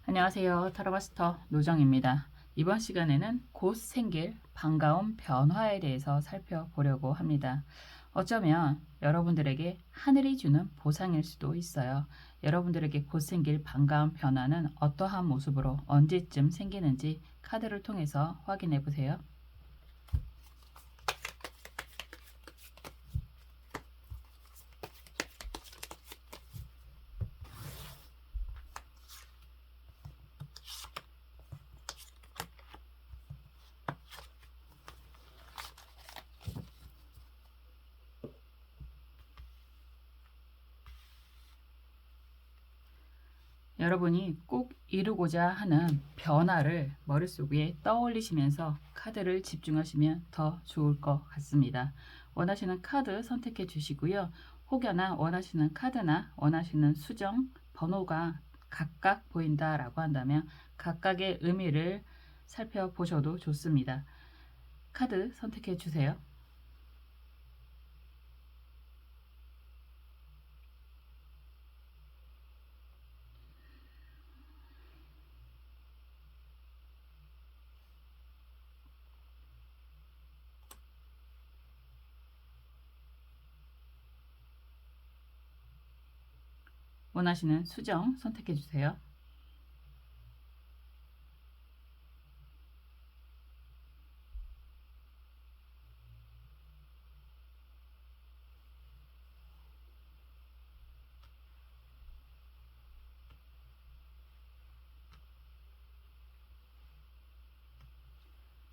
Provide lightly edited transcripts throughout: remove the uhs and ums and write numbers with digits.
안녕하세요. 타로마스터 노정입니다. 이번 시간에는 곧 생길 반가운 변화에 대해서 살펴보려고 합니다. 어쩌면 여러분들에게 하늘이 주는 보상일 수도 있어요. 여러분들에게 곧 생길 반가운 변화는 어떠한 모습으로 언제쯤 생기는지 카드를 통해서 확인해 보세요. 여러분이 꼭 이루고자 하는 변화를 머릿속에 떠올리시면서 카드를 집중하시면 더 좋을 것 같습니다. 원하시는 카드 선택해 주시고요. 혹여나 원하시는 카드나 원하시는 수정 번호가 각각 보인다라고 한다면 각각의 의미를 살펴보셔도 좋습니다. 카드 선택해 주세요. 원하시는 수정 선택해 주세요.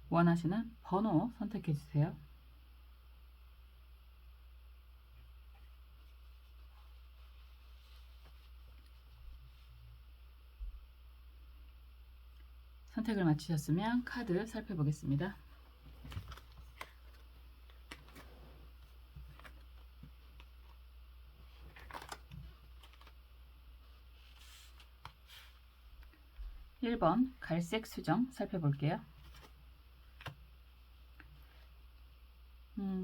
원하시는 번호 선택해 주세요. 선택을 마치셨으면 카드 살펴보겠습니다. (1번) 갈색 수정 살펴볼게요.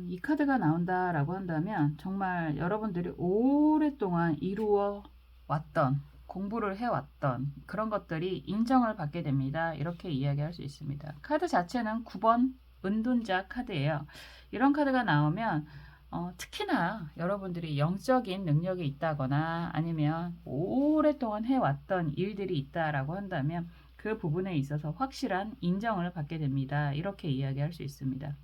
이 카드가 나온다라고 한다면 정말 여러분들이 오랫동안 이루어 왔던 공부를 해왔던 그런 것들이 인정을 받게 됩니다. 이렇게 이야기할 수 있습니다. 카드 자체는 9번 은둔자 카드예요. 이런 카드가 나오면 특히나 여러분들이 영적인 능력이 있다거나 아니면 오랫동안 해왔던 일들이 있다라고 한다면 그 부분에 있어서 확실한 인정을 받게 됩니다. 이렇게 이야기할 수 있습니다.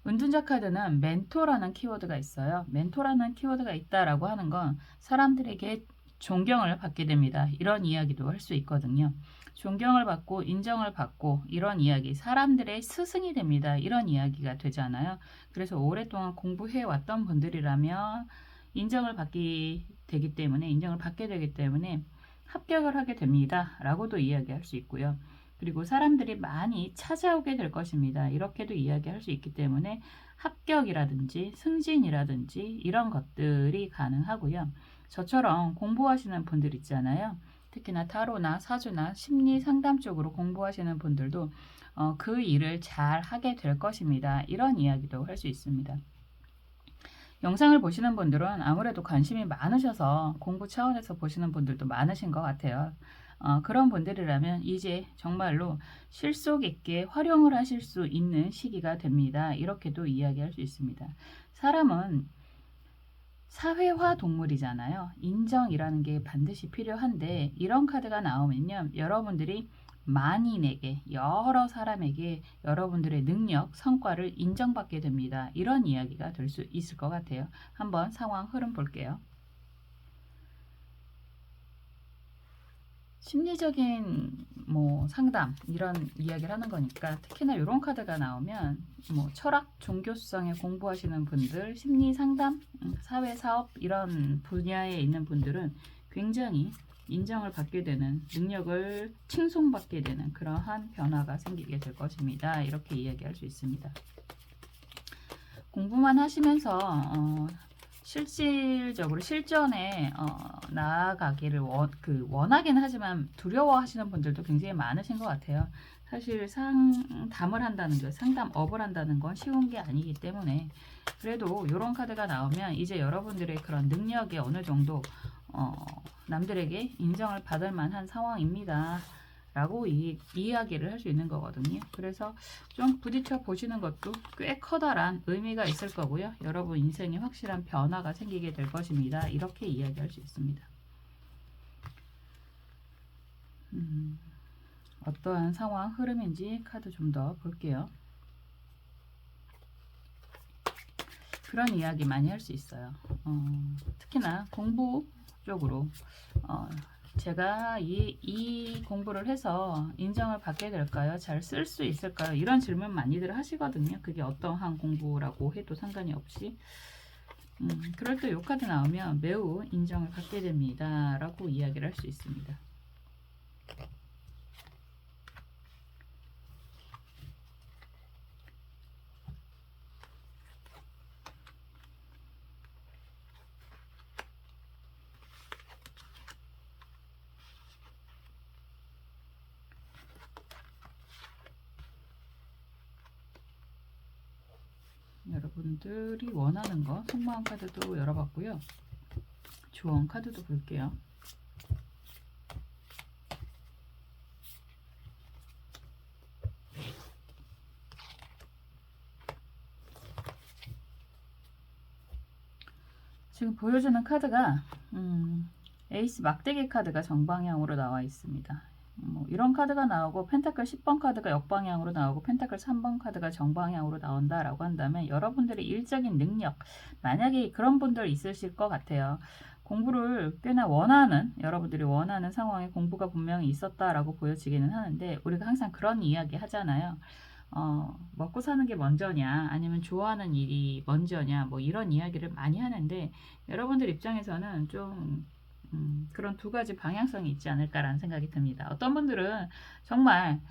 은둔자 카드는 멘토라는 키워드가 있어요. 멘토라는 키워드가 있다라고 하는 건 사람들에게 존경을 받게 됩니다. 이런 이야기도 할 수 있거든요. 존경을 받고 인정을 받고 이런 이야기, 사람들의 스승이 됩니다. 이런 이야기가 되잖아요. 그래서 오랫동안 공부해 왔던 분들이라면 인정을 받게 되기 때문에 합격을 하게 됩니다. 라고도 이야기할 수 있고요. 그리고 사람들이 많이 찾아오게 될 것입니다. 이렇게도 이야기할 수 있기 때문에 합격이라든지 승진이라든지 이런 것들이 가능하고요. 저처럼 공부하시는 분들 있잖아요. 특히나 타로나 사주나 심리 상담 쪽으로 공부하시는 분들도 그 일을 잘 하게 될 것입니다. 이런 이야기도 할 수 있습니다. 영상을 보시는 분들은 아무래도 관심이 많으셔서 공부 차원에서 보시는 분들도 많으신 것 같아요. 그런 분들이라면 이제 정말로 실속 있게 활용을 하실 수 있는 시기가 됩니다. 이렇게도 이야기할 수 있습니다. 사람은 사회화 동물이잖아요. 인정이라는 게 반드시 필요한데 이런 카드가 나오면요. 여러분들이 만인에게 여러 사람에게 여러분들의 능력, 성과를 인정받게 됩니다. 이런 이야기가 될 수 있을 것 같아요. 한번 상황 흐름 볼게요. 심리적인 상담 이런 이야기를 하는 거니까 특히나 이런 카드가 나오면 철학, 종교성에 공부하시는 분들, 심리 상담, 사회 사업 이런 분야에 있는 분들은 굉장히 인정을 받게 되는 능력을 칭송받게 되는 그러한 변화가 생기게 될 것입니다. 이렇게 이야기할 수 있습니다. 공부만 하시면서 실질적으로 실전에 나아가기를 원하긴 하지만 두려워하시는 분들도 굉장히 많으신 것 같아요. 사실 상담을 한다는 게 상담업을 한다는 건 쉬운 게 아니기 때문에 그래도 이런 카드가 나오면 이제 여러분들의 그런 능력이 어느 정도 남들에게 인정을 받을 만한 상황입니다. 라고 이야기를 할 수 있는 거거든요. 그래서 좀 부딪혀 보시는 것도 꽤 커다란 의미가 있을 거고요. 여러분 인생에 확실한 변화가 생기게 될 것입니다. 이렇게 이야기할 수 있습니다. 어떠한 상황 흐름인지 카드 좀 더 볼게요. 그런 이야기 많이 할 수 있어요. 특히나 공부 쪽으로 제가 이 공부를 해서 인정을 받게 될까요? 잘 쓸 수 있을까요? 이런 질문 많이들 하시거든요. 그게 어떠한 공부라고 해도 상관이 없이. 그럴 때 이 카드 나오면 매우 인정을 받게 됩니다. 라고 이야기를 할 수 있습니다. 여러분들이 원하는 거 속마음 카드도 열어봤고요. 조언 카드도 볼게요. 지금 보여주는 카드가 에이스 막대기 카드가 정방향으로 나와 있습니다. 이런 카드가 나오고 펜타클 10번 카드가 역방향으로 나오고 펜타클 3번 카드가 정방향으로 나온다라고 한다면 여러분들의 일적인 능력, 만약에 그런 분들 있으실 것 같아요. 공부를 꽤나 여러분들이 원하는 상황에 공부가 분명히 있었다라고 보여지기는 하는데 우리가 항상 그런 이야기 하잖아요. 먹고 사는 게 먼저냐 아니면 좋아하는 일이 먼저냐 뭐 이런 이야기를 많이 하는데 여러분들 입장에서는 좀 그런 두 가지 방향성이 있지 않을까라는 생각이 듭니다. 어떤 분들은 정말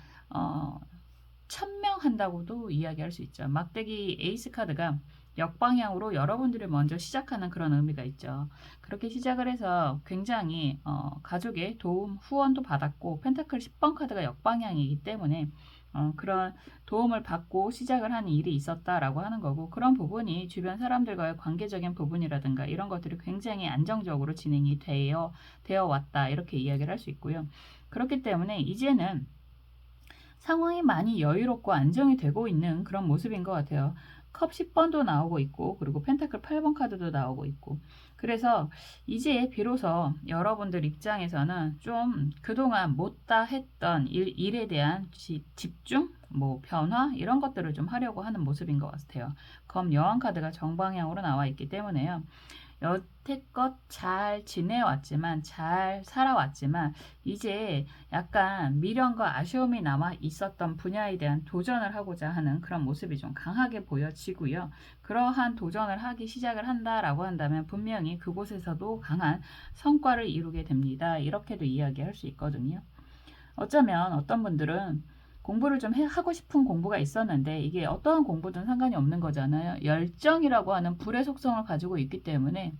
천명한다고도 이야기할 수 있죠. 막대기 에이스 카드가 역방향으로 여러분들이 먼저 시작하는 그런 의미가 있죠. 그렇게 시작을 해서 굉장히 가족의 도움, 후원도 받았고 펜타클 10번 카드가 역방향이기 때문에 그런 도움을 받고 시작을 하는 일이 있었다라고 하는 거고 그런 부분이 주변 사람들과의 관계적인 부분이라든가 이런 것들이 굉장히 안정적으로 진행이 되어 왔다 이렇게 이야기를 할 수 있고요. 그렇기 때문에 이제는 상황이 많이 여유롭고 안정이 되고 있는 그런 모습인 것 같아요. 컵 10번도 나오고 있고 그리고 펜타클 8번 카드도 나오고 있고 그래서 이제 비로소 여러분들 입장에서는 좀 그동안 못다 했던 일에 대한 집중, 변화 이런 것들을 좀 하려고 하는 모습인 것 같아요. 검 여왕 카드가 정방향으로 나와 있기 때문에요. 여태껏 잘 지내왔지만 잘 살아왔지만 이제 약간 미련과 아쉬움이 남아 있었던 분야에 대한 도전을 하고자 하는 그런 모습이 좀 강하게 보여지고요. 그러한 도전을 하기 시작을 한다라고 한다면 분명히 그곳에서도 강한 성과를 이루게 됩니다. 이렇게도 이야기할 수 있거든요. 어쩌면 어떤 분들은 공부를 좀 하고 싶은 공부가 있었는데 이게 어떠한 공부든 상관이 없는 거잖아요. 열정이라고 하는 불의 속성을 가지고 있기 때문에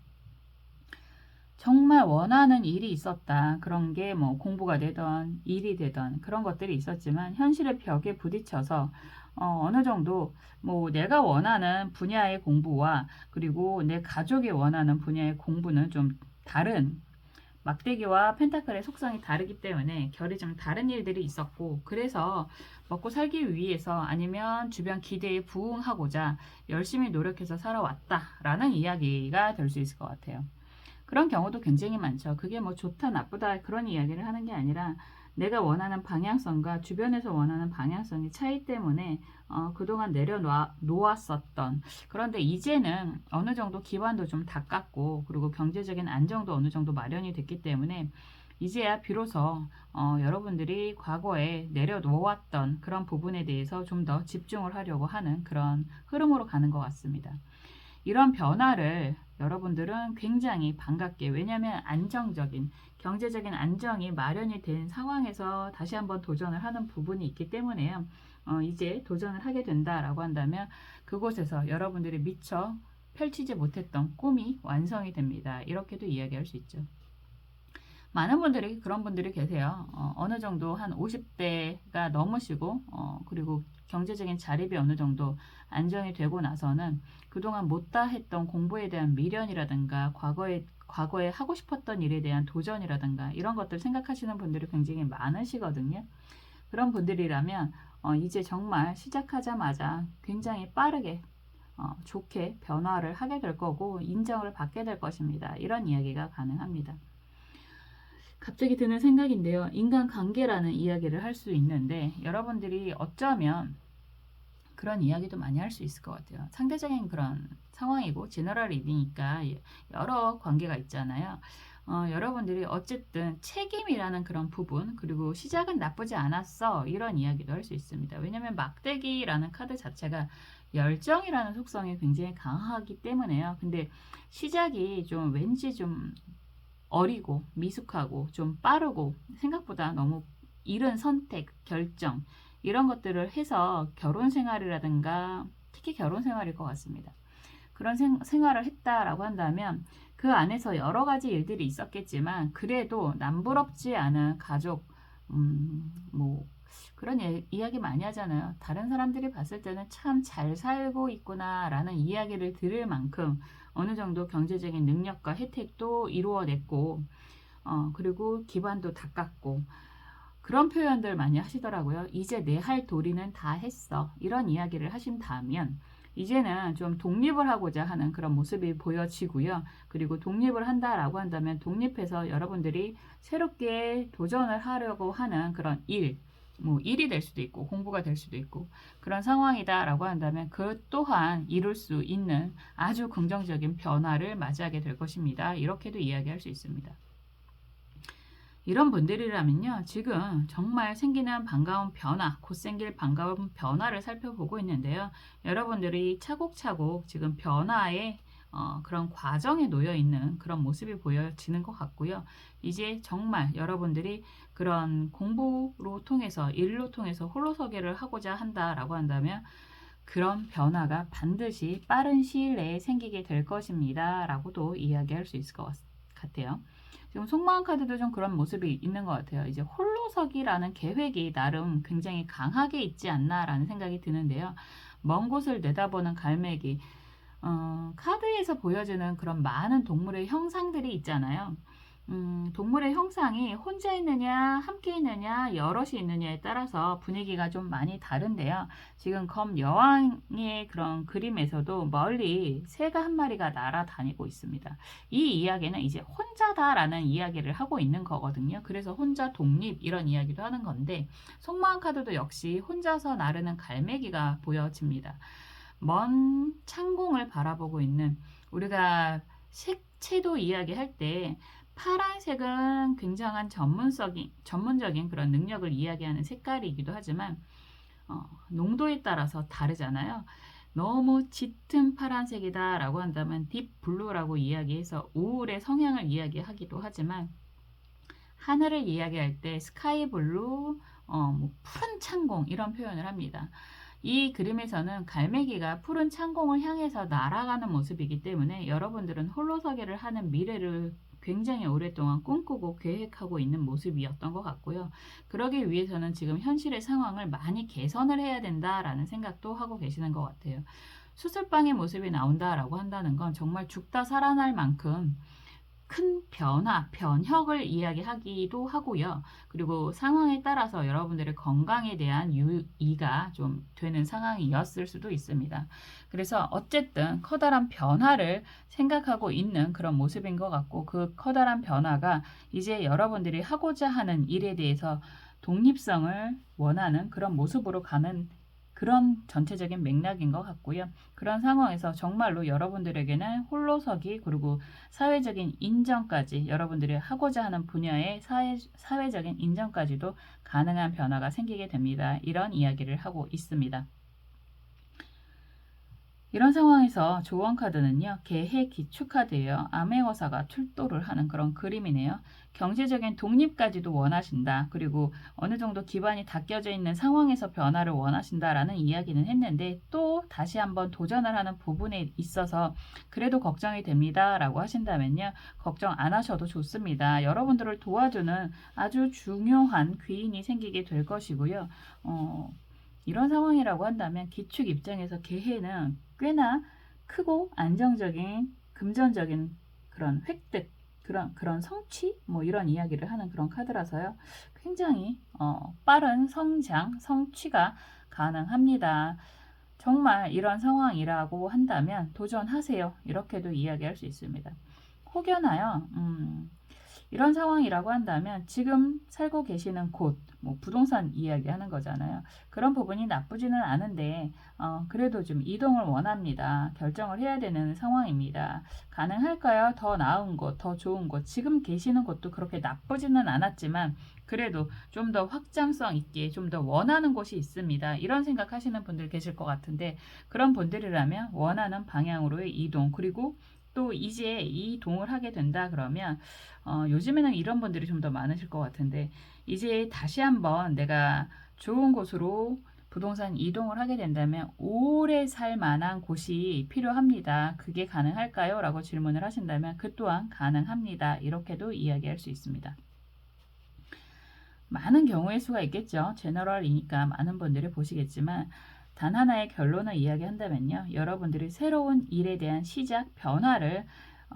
정말 원하는 일이 있었다. 그런 게 공부가 되던 일이 되던 그런 것들이 있었지만 현실의 벽에 부딪혀서 어느 정도 내가 원하는 분야의 공부와 그리고 내 가족이 원하는 분야의 공부는 좀 다른 막대기와 펜타클의 속성이 다르기 때문에 결이 좀 다른 일들이 있었고 그래서 먹고 살기 위해서 아니면 주변 기대에 부응하고자 열심히 노력해서 살아왔다라는 이야기가 될 수 있을 것 같아요. 그런 경우도 굉장히 많죠. 그게 좋다 나쁘다 그런 이야기를 하는 게 아니라 내가 원하는 방향성과 주변에서 원하는 방향성의 차이 때문에 그동안 내려놓았었던 그런데 이제는 어느 정도 기반도 좀 닦았고 그리고 경제적인 안정도 어느 정도 마련이 됐기 때문에 이제야 비로소 여러분들이 과거에 내려놓았던 그런 부분에 대해서 좀 더 집중을 하려고 하는 그런 흐름으로 가는 것 같습니다. 이런 변화를 여러분들은 굉장히 반갑게 왜냐하면 안정적인 경제적인 안정이 마련이 된 상황에서 다시 한번 도전을 하는 부분이 있기 때문에요. 이제 도전을 하게 된다라고 한다면 그곳에서 여러분들이 미처 펼치지 못했던 꿈이 완성이 됩니다. 이렇게도 이야기할 수 있죠. 많은 분들이 그런 분들이 계세요. 어느 정도 한 50대가 넘으시고 그리고 경제적인 자립이 어느 정도 안정이 되고 나서는 그동안 못다 했던 공부에 대한 미련이라든가 과거에 과거에 하고 싶었던 일에 대한 도전이라든가 이런 것들 생각하시는 분들이 굉장히 많으시거든요. 그런 분들이라면 이제 정말 시작하자마자 굉장히 빠르게 좋게 변화를 하게 될 거고 인정을 받게 될 것입니다. 이런 이야기가 가능합니다. 갑자기 드는 생각인데요. 인간관계라는 이야기를 할 수 있는데 여러분들이 어쩌면 그런 이야기도 많이 할 수 있을 것 같아요. 상대적인 그런 상황이고 제너럴이니까 여러 관계가 있잖아요. 여러분들이 어쨌든 책임이라는 그런 부분 그리고 시작은 나쁘지 않았어 이런 이야기도 할 수 있습니다. 왜냐하면 막대기라는 카드 자체가 열정이라는 속성이 굉장히 강하기 때문에요. 근데 시작이 좀 왠지 좀 어리고 미숙하고 좀 빠르고 생각보다 너무 이른 선택, 결정 이런 것들을 해서 결혼 생활이라든가 특히 결혼 생활일 것 같습니다. 그런 생활을 했다라고 한다면 그 안에서 여러 가지 일들이 있었겠지만 그래도 남부럽지 않은 가족 뭐 그런 이야기 많이 하잖아요. 다른 사람들이 봤을 때는 참 잘 살고 있구나라는 이야기를 들을 만큼 어느 정도 경제적인 능력과 혜택도 이루어냈고 그리고 기반도 닦았고 그런 표현들 많이 하시더라고요. 이제 내 할 도리는 다 했어. 이런 이야기를 하신다면 이제는 좀 독립을 하고자 하는 그런 모습이 보여지고요. 그리고 독립을 한다라고 한다면 독립해서 여러분들이 새롭게 도전을 하려고 하는 그런 뭐 일이 될 수도 있고 공부가 될 수도 있고 그런 상황이다라고 한다면 그 또한 이룰 수 있는 아주 긍정적인 변화를 맞이하게 될 것입니다. 이렇게도 이야기할 수 있습니다. 이런 분들이라면요, 지금 정말 생기는 반가운 변화, 곧 생길 반가운 변화를 살펴보고 있는데요. 여러분들이 차곡차곡 지금 변화의 그런 과정에 놓여 있는 그런 모습이 보여지는 것 같고요. 이제 정말 여러분들이 그런 공부로 통해서, 일로 통해서 홀로서기를 하고자 한다라고 한다면 그런 변화가 반드시 빠른 시일 내에 생기게 될 것입니다. 라고도 이야기할 수 있을 것 같아요. 지금 속마음 카드도 좀 그런 모습이 있는 것 같아요. 이제 홀로서기라는 계획이 나름 굉장히 강하게 있지 않나라는 생각이 드는데요. 먼 곳을 내다보는 갈매기. 카드에서 보여주는 그런 많은 동물의 형상들이 있잖아요. 동물의 형상이 혼자 있느냐, 함께 있느냐, 여럿이 있느냐에 따라서 분위기가 좀 많이 다른데요. 지금 검 여왕의 그런 그림에서도 멀리 새가 한 마리가 날아다니고 있습니다. 이 이야기는 이제 혼자다라는 이야기를 하고 있는 거거든요. 그래서 혼자 독립 이런 이야기도 하는 건데 속마음 카드도 역시 혼자서 나르는 갈매기가 보여집니다. 먼 창공을 바라보고 있는 우리가 색채도 이야기할 때 파란색은 굉장한 전문적인 그런 능력을 이야기하는 색깔이기도 하지만 농도에 따라서 다르잖아요. 너무 짙은 파란색이다 라고 한다면 딥 블루라고 이야기해서 우울의 성향을 이야기하기도 하지만 하늘을 이야기할 때 스카이 블루, 뭐 푸른 창공 이런 표현을 합니다. 이 그림에서는 갈매기가 푸른 창공을 향해서 날아가는 모습이기 때문에 여러분들은 홀로서기를 하는 미래를 굉장히 오랫동안 꿈꾸고 계획하고 있는 모습이었던 것 같고요. 그러기 위해서는 지금 현실의 상황을 많이 개선을 해야 된다라는 생각도 하고 계시는 것 같아요. 수술방의 모습이 나온다라고 한다는 건 정말 죽다 살아날 만큼 큰 변화, 변혁을 이야기하기도 하고요. 그리고 상황에 따라서 여러분들의 건강에 대한 유의가 좀 되는 상황이었을 수도 있습니다. 그래서 어쨌든 커다란 변화를 생각하고 있는 그런 모습인 것 같고 그 커다란 변화가 이제 여러분들이 하고자 하는 일에 대해서 독립성을 원하는 그런 모습으로 가는 그런 전체적인 맥락인 것 같고요. 그런 상황에서 정말로 여러분들에게는 홀로서기 그리고 사회적인 인정까지 여러분들이 하고자 하는 분야의 사회적인 인정까지도 가능한 변화가 생기게 됩니다. 이런 이야기를 하고 있습니다. 이런 상황에서 조언 카드는요. 개해 기축 카드예요. 암행어사가 출도를 하는 그런 그림이네요. 경제적인 독립까지도 원하신다. 그리고 어느 정도 기반이 닦여져 있는 상황에서 변화를 원하신다라는 이야기는 했는데 또 다시 한번 도전을 하는 부분에 있어서 그래도 걱정이 됩니다. 라고 하신다면요. 걱정 안 하셔도 좋습니다. 여러분들을 도와주는 아주 중요한 귀인이 생기게 될 것이고요. 이런 상황이라고 한다면 기축 입장에서 개해는 꽤나 크고 안정적인 금전적인 그런 획득 그런 성취 뭐 이런 이야기를 하는 그런 카드라서요. 굉장히 빠른 성장, 성취가 가능합니다. 정말 이런 상황이라고 한다면 도전하세요. 이렇게도 이야기할 수 있습니다. 혹여나요, 이런 상황이라고 한다면 지금 살고 계시는 곳, 뭐 부동산 이야기하는 거잖아요. 그런 부분이 나쁘지는 않은데 그래도 좀 이동을 원합니다. 결정을 해야 되는 상황입니다. 가능할까요? 더 나은 곳, 더 좋은 곳. 지금 계시는 곳도 그렇게 나쁘지는 않았지만 그래도 좀 더 확장성 있게 좀 더 원하는 곳이 있습니다. 이런 생각하시는 분들 계실 것 같은데 그런 분들이라면 원하는 방향으로의 이동 그리고 또 이제 이동을 하게 된다 그러면 요즘에는 이런 분들이 좀 더 많으실 것 같은데 이제 다시 한번 내가 좋은 곳으로 부동산 이동을 하게 된다면 오래 살 만한 곳이 필요합니다. 그게 가능할까요? 라고 질문을 하신다면 그 또한 가능합니다. 이렇게도 이야기할 수 있습니다. 많은 경우의 수가 있겠죠. 제너럴이니까 많은 분들이 보시겠지만 단 하나의 결론을 이야기한다면요. 여러분들이 새로운 일에 대한 시작, 변화를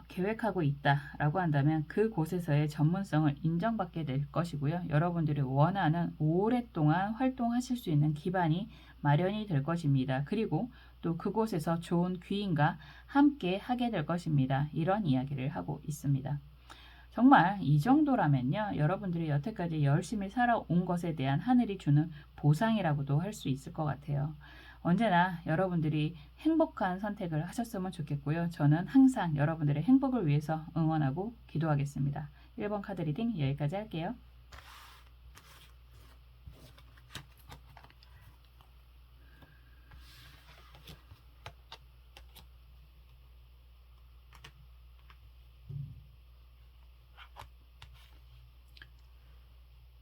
계획하고 있다라고 한다면 그곳에서의 전문성을 인정받게 될 것이고요. 여러분들이 원하는 오랫동안 활동하실 수 있는 기반이 마련이 될 것입니다. 그리고 또 그곳에서 좋은 귀인과 함께 하게 될 것입니다. 이런 이야기를 하고 있습니다. 정말 이 정도라면요. 여러분들이 여태까지 열심히 살아온 것에 대한 하늘이 주는 보상이라고도 할 수 있을 것 같아요. 언제나 여러분들이 행복한 선택을 하셨으면 좋겠고요. 저는 항상 여러분들의 행복을 위해서 응원하고 기도하겠습니다. 1번 카드 리딩 여기까지 할게요.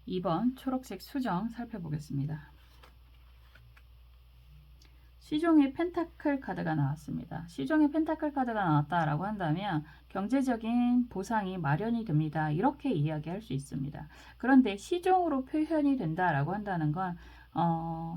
2번 초록색 수정 살펴보겠습니다. 시종의 펜타클 카드가 나왔습니다. 시종의 펜타클 카드가 나왔다라고 한다면 경제적인 보상이 마련이 됩니다. 이렇게 이야기할 수 있습니다. 그런데 시종으로 표현이 된다라고 한다는 건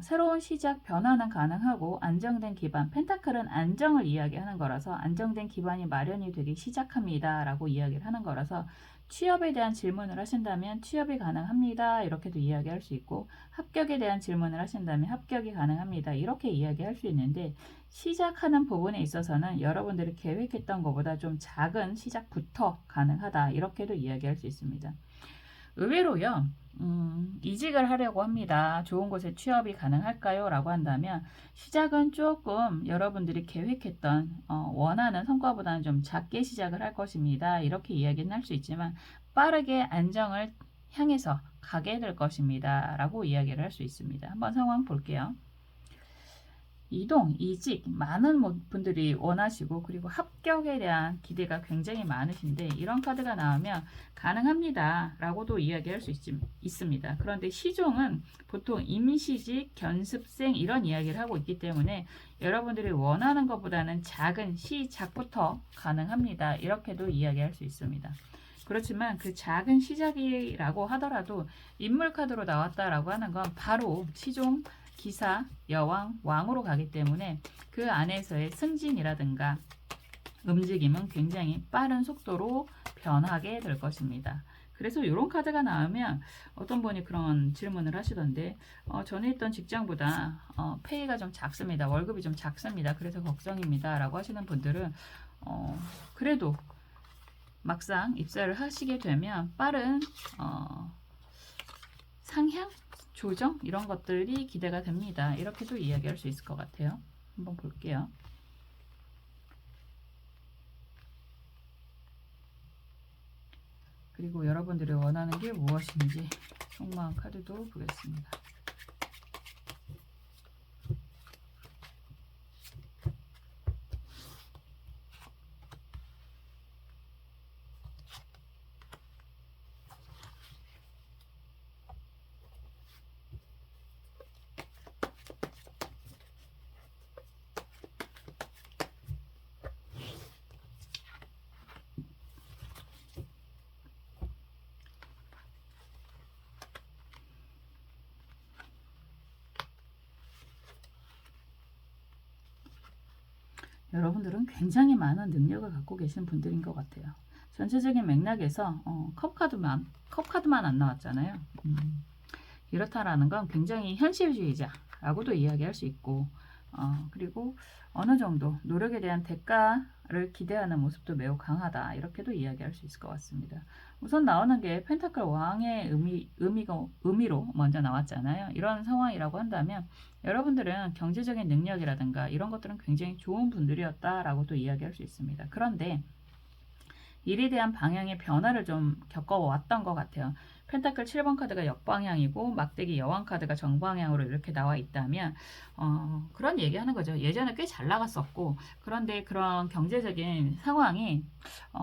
새로운 시작, 변화는 가능하고 안정된 기반, 펜타클은 안정을 이야기하는 거라서 안정된 기반이 마련이 되기 시작합니다. 라고 이야기를 하는 거라서 취업에 대한 질문을 하신다면 취업이 가능합니다. 이렇게도 이야기할 수 있고 합격에 대한 질문을 하신다면 합격이 가능합니다. 이렇게 이야기할 수 있는데 시작하는 부분에 있어서는 여러분들이 계획했던 것보다 좀 작은 시작부터 가능하다. 이렇게도 이야기할 수 있습니다. 의외로요. 이직을 하려고 합니다. 좋은 곳에 취업이 가능할까요? 라고 한다면 시작은 조금 여러분들이 계획했던 원하는 성과보다는 좀 작게 시작을 할 것입니다. 이렇게 이야기는 할 수 있지만 빠르게 안정을 향해서 가게 될 것입니다. 라고 이야기를 할 수 있습니다. 한번 상황 볼게요. 이동, 이직 많은 분들이 원하시고 그리고 합격에 대한 기대가 굉장히 많으신데 이런 카드가 나오면 가능합니다 라고도 이야기할 수 있습니다. 그런데 시종은 보통 임시직, 견습생 이런 이야기를 하고 있기 때문에 여러분들이 원하는 것보다는 작은 시작부터 가능합니다. 이렇게도 이야기할 수 있습니다. 그렇지만 그 작은 시작이라고 하더라도 인물 카드로 나왔다라고 하는 건 바로 시종 기사, 여왕, 왕으로 가기 때문에 그 안에서의 승진이라든가 움직임은 굉장히 빠른 속도로 변하게 될 것입니다. 그래서 이런 카드가 나오면 어떤 분이 그런 질문을 하시던데 전에 있던 직장보다 페이가 좀 작습니다. 월급이 좀 작습니다. 그래서 걱정입니다. 라고 하시는 분들은 그래도 막상 입사를 하시게 되면 빠른 상향? 조정? 이런 것들이 기대가 됩니다. 이렇게도 이야기할 수 있을 것 같아요. 한번 볼게요. 그리고 여러분들이 원하는 게 무엇인지 속마음 카드도 보겠습니다. 여러분들은 굉장히 많은 능력을 갖고 계신 분들인 것 같아요. 전체적인 맥락에서 컵카드만 안 나왔잖아요. 이렇다라는 건 굉장히 현실주의자라고도 이야기할 수 있고, 그리고 어느 정도 노력에 대한 대가를 기대하는 모습도 매우 강하다, 이렇게도 이야기할 수 있을 것 같습니다. 우선 나오는 게 펜타클 왕의 의미로 먼저 나왔잖아요. 이런 상황이라고 한다면 여러분들은 경제적인 능력이라든가 이런 것들은 굉장히 좋은 분들이었다라고도 이야기할 수 있습니다. 그런데 일에 대한 방향의 변화를 좀 겪어왔던 것 같아요. 펜타클 7번 카드가 역방향이고 막대기 여왕 카드가 정방향으로 이렇게 나와 있다면 그런 얘기하는 거죠. 예전에 꽤 잘 나갔었고, 그런데 그런 경제적인 상황이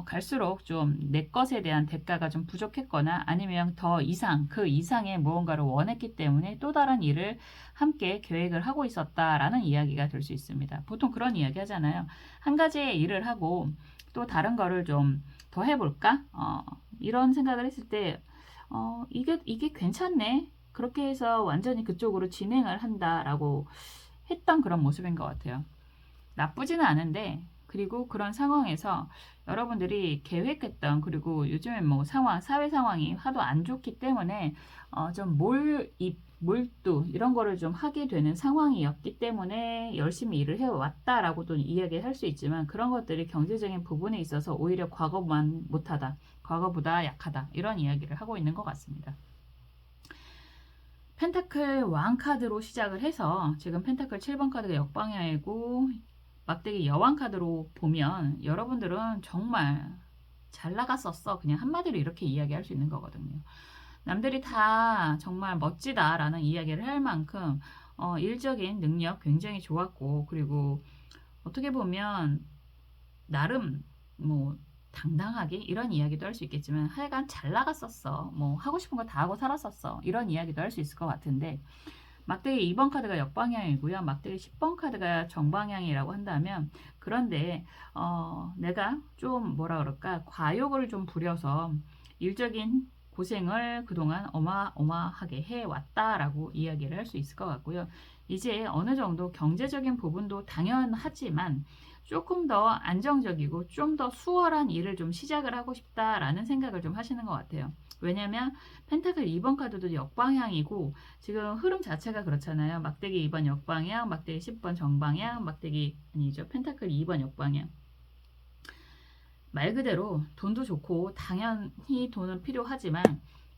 갈수록 좀 내 것에 대한 대가가 좀 부족했거나 아니면 더 이상 그 이상의 무언가를 원했기 때문에 또 다른 일을 함께 계획을 하고 있었다라는 이야기가 될 수 있습니다. 보통 그런 이야기 하잖아요. 한 가지의 일을 하고 또 다른 거를 좀 더 해볼까? 이런 생각을 했을 때 이게 괜찮네. 그렇게 해서 완전히 그쪽으로 진행을 한다라고 했던 그런 모습인 것 같아요. 나쁘지는 않은데, 그리고 그런 상황에서 여러분들이 계획했던, 그리고 요즘엔 뭐 사회 상황이 하도 안 좋기 때문에 좀 몰두 이런 거를 좀 하게 되는 상황이었기 때문에 열심히 일을 해왔다라고도 이야기할 수 있지만, 그런 것들이 경제적인 부분에 있어서 오히려 과거만 못하다, 과거보다 약하다, 이런 이야기를 하고 있는 것 같습니다. 펜타클 왕 카드로 시작을 해서 지금 펜타클 7번 카드가 역방향이고 막대기 여왕 카드로 보면 여러분들은 정말 잘 나갔었어, 그냥 한마디로 이렇게 이야기할 수 있는 거거든요. 남들이 다 정말 멋지다라는 이야기를 할 만큼 일적인 능력 굉장히 좋았고, 그리고 어떻게 보면 나름 뭐 당당하게 이런 이야기도 할 수 있겠지만 하여간 잘 나갔었어, 뭐 하고 싶은 거 다 하고 살았었어, 이런 이야기도 할 수 있을 것 같은데, 막대기 2번 카드가 역방향이고요. 막대기 10번 카드가 정방향이라고 한다면, 그런데 내가 좀 뭐라 그럴까, 과욕을 좀 부려서 일적인 고생을 그동안 어마어마하게 해왔다라고 이야기를 할 수 있을 것 같고요. 이제 어느 정도 경제적인 부분도 당연하지만 조금 더 안정적이고 좀 더 수월한 일을 좀 시작을 하고 싶다라는 생각을 좀 하시는 것 같아요. 왜냐면 펜타클 2번 카드도 역방향이고 지금 흐름 자체가 그렇잖아요. 막대기 2번 역방향, 막대기 10번 정방향, 막대기 아니죠, 펜타클 2번 역방향. 말 그대로 돈도 좋고 당연히 돈은 필요하지만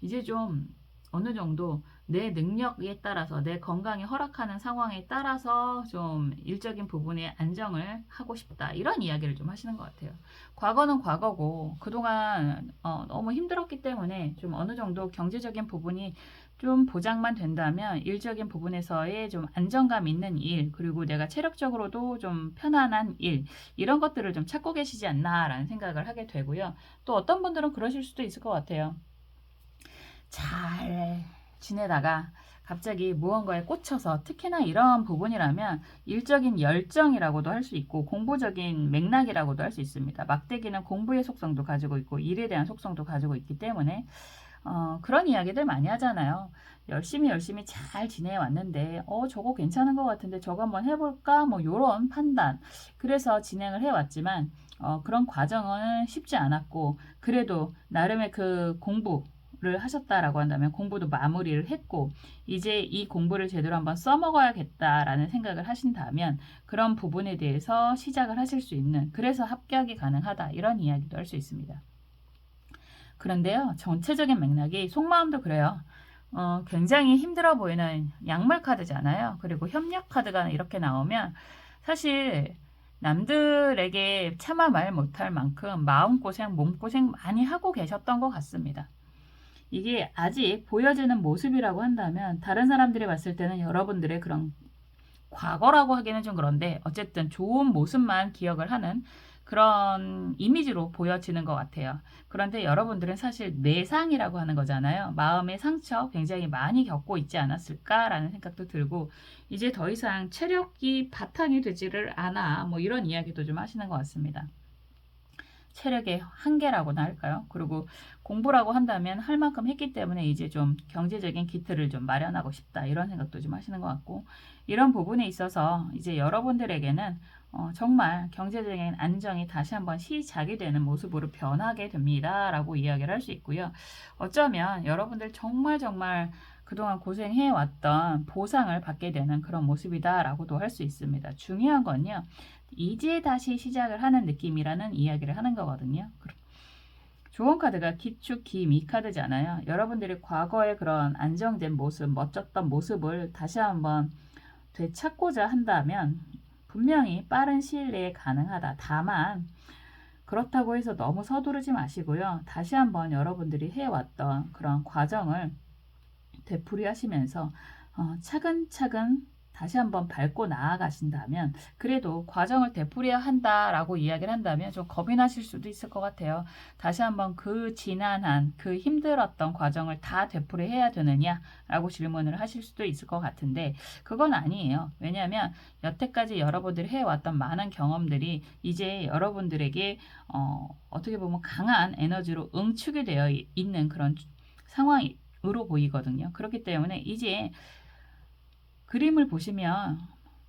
이제 좀 어느 정도 내 능력에 따라서, 내 건강이 허락하는 상황에 따라서 좀 일적인 부분에 안정을 하고 싶다, 이런 이야기를 좀 하시는 것 같아요. 과거는 과거고 그동안 너무 힘들었기 때문에 좀 어느 정도 경제적인 부분이 좀 보장만 된다면 일적인 부분에서의 좀 안정감 있는 일, 그리고 내가 체력적으로도 좀 편안한 일, 이런 것들을 좀 찾고 계시지 않나라는 생각을 하게 되고요. 또 어떤 분들은 그러실 수도 있을 것 같아요. 잘 지내다가 갑자기 무언가에 꽂혀서, 특히나 이런 부분이라면 일적인 열정이라고도 할 수 있고 공부적인 맥락이라고도 할 수 있습니다. 막대기는 공부의 속성도 가지고 있고 일에 대한 속성도 가지고 있기 때문에 그런 이야기들 많이 하잖아요. 열심히 잘 지내왔는데 저거 괜찮은 것 같은데 저거 한번 해볼까, 뭐 요런 판단, 그래서 진행을 해왔지만 그런 과정은 쉽지 않았고, 그래도 나름의 그 공부를 하셨다라고 한다면 공부도 마무리를 했고 이제 이 공부를 제대로 한번 써먹어야겠다라는 생각을 하신다면 그런 부분에 대해서 시작을 하실 수 있는, 그래서 합격이 가능하다, 이런 이야기도 할 수 있습니다. 그런데요, 전체적인 맥락이 속마음도 그래요. 굉장히 힘들어 보이는 약물 카드잖아요. 그리고 협력 카드가 이렇게 나오면 사실 남들에게 차마 말 못할 만큼 마음고생, 몸고생 많이 하고 계셨던 것 같습니다. 이게 아직 보여지는 모습이라고 한다면 다른 사람들이 봤을 때는 여러분들의 그런 과거라고 하기는 좀 그런데 어쨌든 좋은 모습만 기억을 하는 그런 이미지로 보여지는 것 같아요. 그런데 여러분들은 사실 내상이라고 하는 거잖아요. 마음의 상처 굉장히 많이 겪고 있지 않았을까라는 생각도 들고, 이제 더 이상 체력이 바탕이 되지를 않아, 뭐 이런 이야기도 좀 하시는 것 같습니다. 체력의 한계라고나 할까요? 그리고 공부라고 한다면 할 만큼 했기 때문에 이제 좀 경제적인 기틀을 좀 마련하고 싶다 이런 생각도 좀 하시는 것 같고, 이런 부분에 있어서 이제 여러분들에게는 정말 경제적인 안정이 다시 한번 시작이 되는 모습으로 변하게 됩니다 라고 이야기를 할 수 있고요. 어쩌면 여러분들 정말 그동안 고생해왔던 보상을 받게 되는 그런 모습이다 라고도 할 수 있습니다. 중요한 건요, 이제 다시 시작을 하는 느낌이라는 이야기를 하는 거거든요. 조언 카드가 기축, 기미 카드잖아요. 여러분들이 과거의 그런 안정된 모습, 멋졌던 모습을 다시 한번 되찾고자 한다면 분명히 빠른 시일 내에 가능하다. 다만 그렇다고 해서 너무 서두르지 마시고요. 다시 한번 여러분들이 해왔던 그런 과정을 되풀이하시면서 차근차근 다시 한번 밟고 나아가신다면, 그래도 과정을 되풀이해야 한다라고 이야기를 한다면 좀 겁이 나실 수도 있을 것 같아요. 다시 한번 그 지난한 그 힘들었던 과정을 다 되풀이해야 되느냐라고 질문을 하실 수도 있을 것 같은데, 그건 아니에요. 왜냐하면 여태까지 여러분들이 해왔던 많은 경험들이 이제 여러분들에게 어떻게 보면 강한 에너지로 응축이 되어 있는 그런 상황으로 보이거든요. 그렇기 때문에 이제 그림을 보시면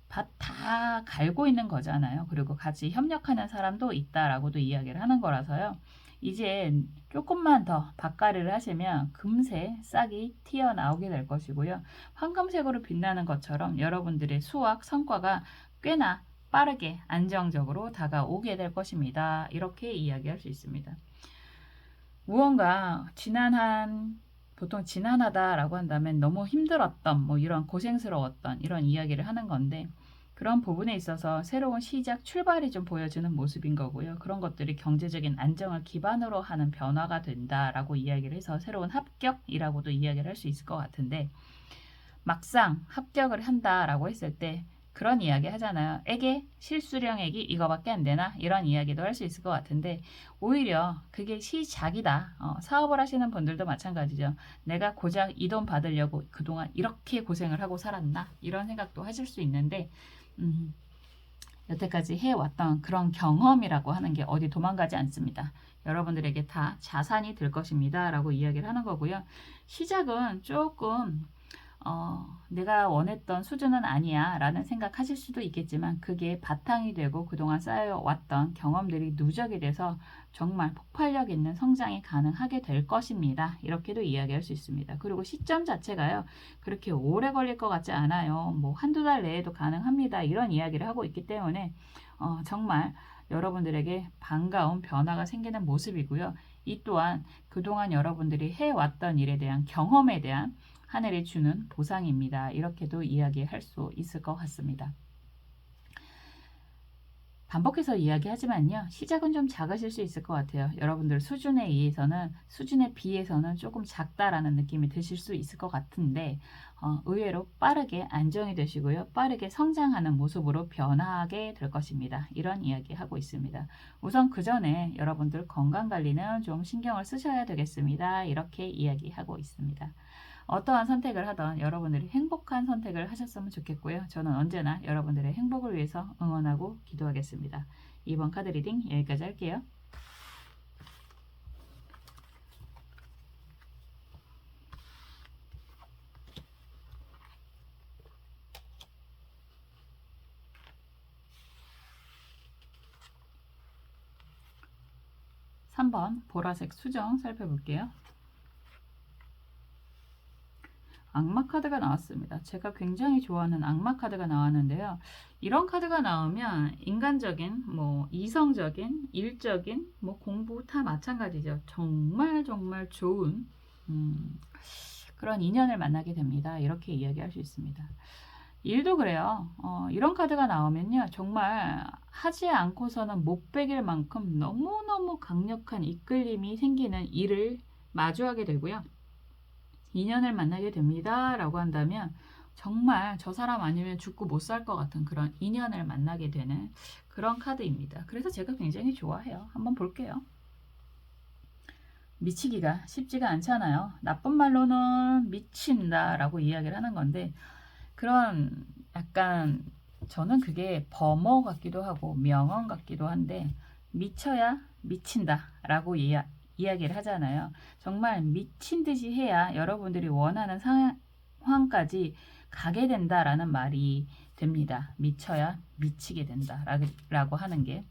밭 다 갈고 있는 거잖아요. 그리고 같이 협력하는 사람도 있다라고도 이야기를 하는 거라서요. 이제 조금만 더 밭갈이를 하시면 금세 싹이 튀어나오게 될 것이고요. 황금색으로 빛나는 것처럼 여러분들의 수확 성과가 꽤나 빠르게 안정적으로 다가오게 될 것입니다. 이렇게 이야기할 수 있습니다. 무언가 보통 지난하다라고 한다면 너무 힘들었던, 뭐 이런 고생스러웠던 이런 이야기를 하는 건데, 그런 부분에 있어서 새로운 시작, 출발이 좀 보여지는 모습인 거고요. 그런 것들이 경제적인 안정을 기반으로 하는 변화가 된다라고 이야기를 해서 새로운 합격이라고도 이야기를 할 수 있을 것 같은데, 막상 합격을 한다라고 했을 때 그런 이야기 하잖아요. 에게 실수령액이 이거밖에 안 되나? 이런 이야기도 할 수 있을 것 같은데, 오히려 그게 시작이다. 사업을 하시는 분들도 마찬가지죠. 내가 고작 이 돈 받으려고 그동안 이렇게 고생을 하고 살았나? 이런 생각도 하실 수 있는데, 여태까지 해왔던 그런 경험이라고 하는 게 어디 도망가지 않습니다. 여러분들에게 다 자산이 될 것입니다 라고 이야기를 하는 거고요. 시작은 조금 내가 원했던 수준은 아니야 라는 생각하실 수도 있겠지만, 그게 바탕이 되고 그동안 쌓여왔던 경험들이 누적이 돼서 정말 폭발력 있는 성장이 가능하게 될 것입니다. 이렇게도 이야기할 수 있습니다. 그리고 시점 자체가요, 그렇게 오래 걸릴 것 같지 않아요. 뭐 한두 달 내에도 가능합니다. 이런 이야기를 하고 있기 때문에 정말 여러분들에게 반가운 변화가 생기는 모습이고요. 이 또한 그동안 여러분들이 해왔던 일에 대한 경험에 대한 하늘이 주는 보상입니다. 이렇게도 이야기할 수 있을 것 같습니다. 반복해서 이야기하지만요, 시작은 좀 작으실 수 있을 것 같아요. 여러분들 수준에 비해서는 조금 작다라는 느낌이 드실 수 있을 것 같은데, 의외로 빠르게 안정이 되시고요, 빠르게 성장하는 모습으로 변화하게 될 것입니다. 이런 이야기 하고 있습니다. 우선 그 전에 여러분들 건강관리는 좀 신경을 쓰셔야 되겠습니다. 이렇게 이야기하고 있습니다. 어떠한 선택을 하던 여러분들이 행복한 선택을 하셨으면 좋겠고요. 저는 언제나 여러분들의 행복을 위해서 응원하고 기도하겠습니다. 이번 카드 리딩 여기까지 할게요. (3번) 보라색 수정 살펴볼게요. 악마 카드가 나왔습니다. 제가 굉장히 좋아하는 악마 카드가 나왔는데요. 이런 카드가 나오면 인간적인, 뭐 이성적인, 일적인, 뭐 공부 다 마찬가지죠. 정말 좋은 그런 인연을 만나게 됩니다. 이렇게 이야기할 수 있습니다. 일도 그래요. 이런 카드가 나오면요, 정말 하지 않고서는 못 베길 만큼 너무너무 강력한 이끌림이 생기는 일을 마주하게 되고요. 인연을 만나게 됩니다 라고 한다면 정말 저 사람 아니면 죽고 못 살 것 같은 그런 인연을 만나게 되는 그런 카드입니다. 그래서 제가 굉장히 좋아해요. 한번 볼게요. 미치기가 쉽지가 않잖아요. 나쁜 말로는 미친다 라고 이야기를 하는 건데, 그런 약간 저는 그게 범어 같기도 하고 명언 같기도 한데, 미쳐야 미친다 라고 이야기를 하잖아요. 정말 미친 듯이 해야 여러분들이 원하는 상황까지 가게 된다라는 말이 됩니다. 미쳐야 미치게 된다 라고 하는 게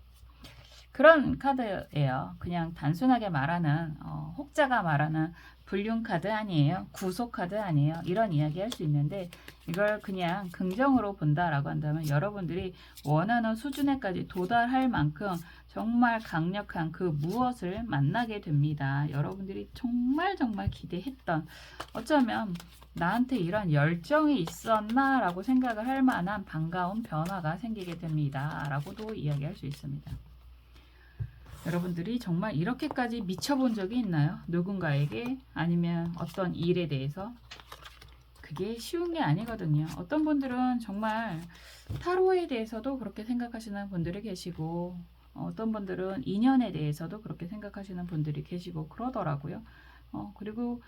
그런 카드예요. 그냥 단순하게 말하는 혹자가 말하는 불륜 카드 아니에요. 구속 카드 아니에요. 이런 이야기 할 수 있는데 이걸 그냥 긍정으로 본다라고 한다면 여러분들이 원하는 수준에까지 도달할 만큼 정말 강력한 그 무엇을 만나게 됩니다. 여러분들이 정말 기대했던 어쩌면 나한테 이런 열정이 있었나 라고 생각을 할 만한 반가운 변화가 생기게 됩니다. 라고도 이야기할 수 있습니다. 여러분들이 정말 이렇게까지 미쳐본 적이 있나요? 누군가에게 아니면 어떤 일에 대해서 그게 쉬운 게 아니거든요. 어떤 분들은 정말 타로에 대해서도 그렇게 생각하시는 분들이 계시고 어떤 분들은 인연에 대해서도 그렇게 생각하시는 분들이 계시고 그러더라고요. 그리고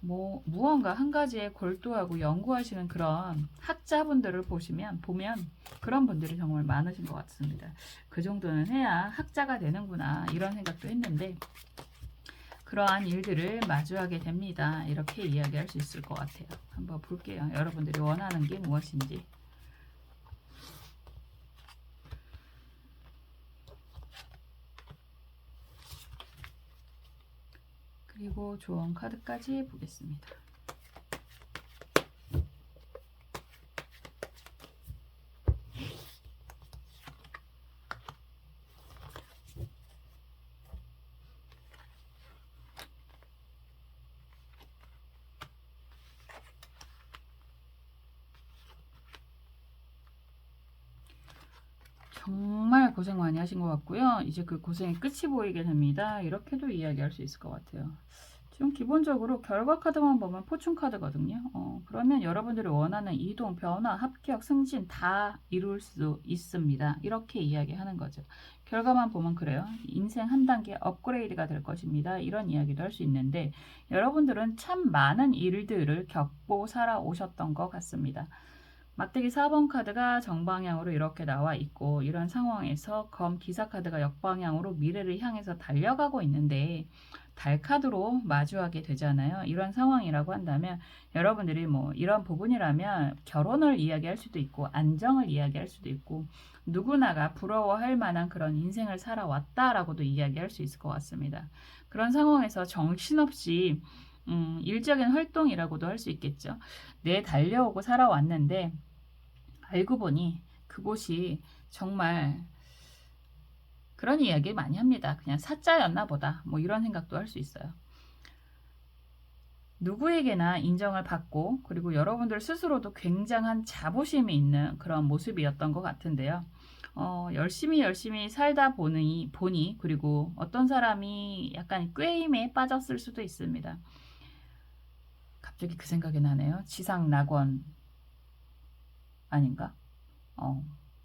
뭐 무언가 한 가지에 골두하고 연구하시는 그런 학자분들을 보면 그런 분들이 정말 많으신 것 같습니다. 그 정도는 해야 학자가 되는구나 이런 생각도 했는데 그러한 일들을 마주하게 됩니다. 이렇게 이야기할 수 있을 것 같아요. 한번 볼게요. 여러분들이 원하는 게 무엇인지. 그리고 조언 카드까지 보겠습니다. 정말 고생 많이 하신 것 같고요. 이제 그 고생의 끝이 보이게 됩니다. 이렇게도 이야기할 수 있을 것 같아요. 지금 기본적으로 결과 카드만 보면 포춘 카드거든요. 그러면 여러분들이 원하는 이동, 변화, 합격, 승진 다 이룰 수 있습니다. 이렇게 이야기하는 거죠. 결과만 보면 그래요. 인생 한 단계 업그레이드가 될 것입니다. 이런 이야기도 할 수 있는데 여러분들은 참 많은 일들을 겪고 살아오셨던 것 같습니다. 막대기 4번 카드가 정방향으로 이렇게 나와 있고 이런 상황에서 검 기사 카드가 역방향으로 미래를 향해서 달려가고 있는데 달 카드로 마주하게 되잖아요. 이런 상황이라고 한다면 여러분들이 뭐 이런 부분이라면 결혼을 이야기할 수도 있고 안정을 이야기할 수도 있고 누구나가 부러워할 만한 그런 인생을 살아왔다라고도 이야기할 수 있을 것 같습니다. 그런 상황에서 정신없이 일적인 활동이라고도 할 수 있겠죠. 내 달려오고 살아왔는데 알고 보니 그곳이 정말 그런 이야기 많이 합니다. 그냥 사자였나 보다. 뭐 이런 생각도 할 수 있어요. 누구에게나 인정을 받고 그리고 여러분들 스스로도 굉장한 자부심이 있는 그런 모습이었던 것 같은데요. 열심히 살다 보니 그리고 어떤 사람이 약간 꾀임에 빠졌을 수도 있습니다. 갑자기 그 생각이 나네요. 지상낙원 아닌가?